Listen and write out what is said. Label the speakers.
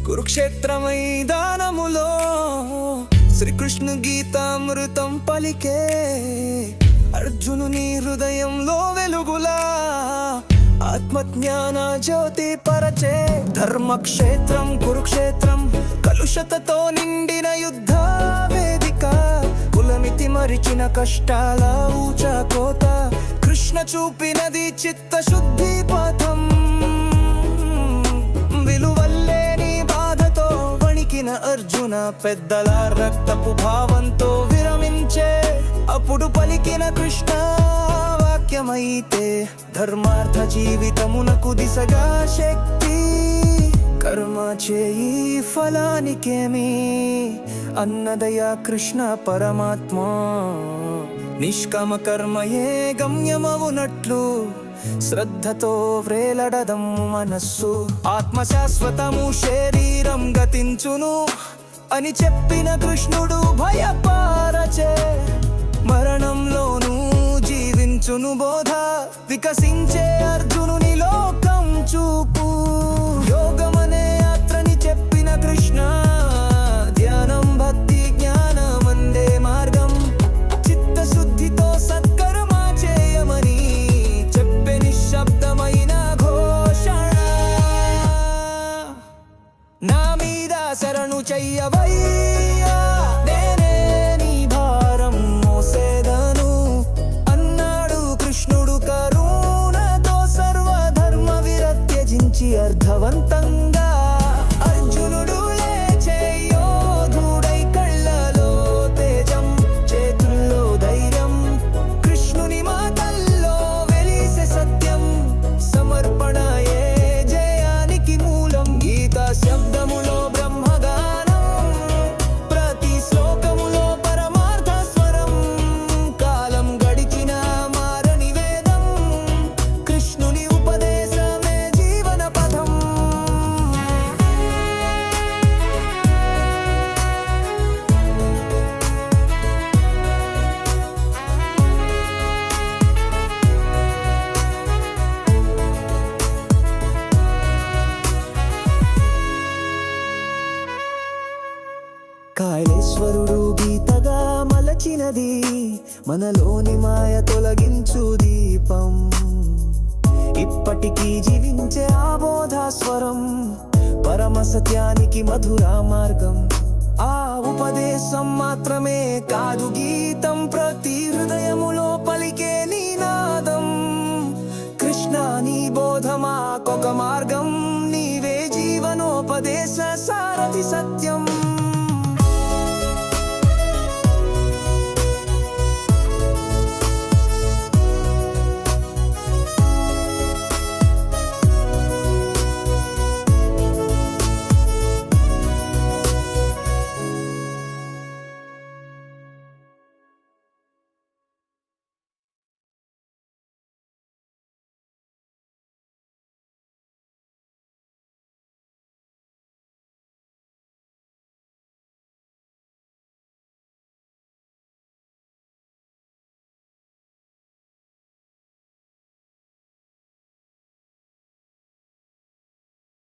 Speaker 1: కురుక్షేత్ర మైదానములో శ్రీకృష్ణు గీతామృతం పలికే అర్జునుని హృదయంలో వెలుగులా ఆత్మజ్ఞాన జ్యోతి పరచే ధర్మక్షేత్రం కురుక్షేత్రం కలుషతతో నిండిన యుద్ధ వేదిక కులమితి మరిచిన కష్టాల ఊచకోత కృష్ణ చూపినది చిత్తశుద్ధి పథం విలువల్లేని బాధతో వణికిన అర్జున పెద్దల రక్తపు భావంతో విరమించే అప్పుడు పలికిన కృష్ణ వాక్యమైతే ధర్మార్థ జీవితమునకు దిశగా శక్తి కర్మ చేయి ఫలానికేమి అన్నదయా కృష్ణ పరమాత్మ నిష్కామ కర్మయే గమ్యమవునట్లు శ్రద్ధతో వ్రేలడదం మనస్సు ఆత్మ శాశ్వతము శరీరం గతించును అని చెప్పిన కృష్ణుడు భయపారచే మరణంలోనూ జీవించును బోధ వికసించే అర్జునుని లోకం చూపు యోగమనే యాత్రని చెప్పిన కృష్ణ ధ్యానం భక్తి జ్ఞానమందే మార్గం చిత్తశుద్ధితో సత్కర్మ చేయమని చెప్పే నిశ్శబ్దమైన ఘోషణ నా మీద శరణు చెయ్యవయ్యా నేనే నీ భారం మోసేదను అన్నాడు కృష్ణుడు కరుణతో సర్వధర్మ విరత్యజించి అర్థవంతంగా అర్జునుడు లేచే యోధుడై కళ్ళలో తేజం చేతుల్లో ధైర్యం కృష్ణుని మాటల్లో వెలిసే సత్యం సమర్పణయే జయానికి మూలం గీతా శబ్దములో బ్రహ్మగానం ప్రతి శ్లోకములో పరమార్థ స్వరం కాలం గడిచిన మారని వేదం కృష్ణుని ఉపదేశమే జీవన పథం కాళేశ్వరుడు గీతగా మలచినది మనలోని మాయ తొలగించు దీపం ఇప్పటికీ జీవించే ఆబోధాస్వరం పరమ సత్యానికి మధుర మార్గం ఆ ఉపదేశం మాత్రమే కాదు గీతం ప్రతి హృదయములో పలికే నీనాదం కృష్ణ నీ బోధమాకొక మార్గం నీవే జీవనోపదేశ సారథి సత్యం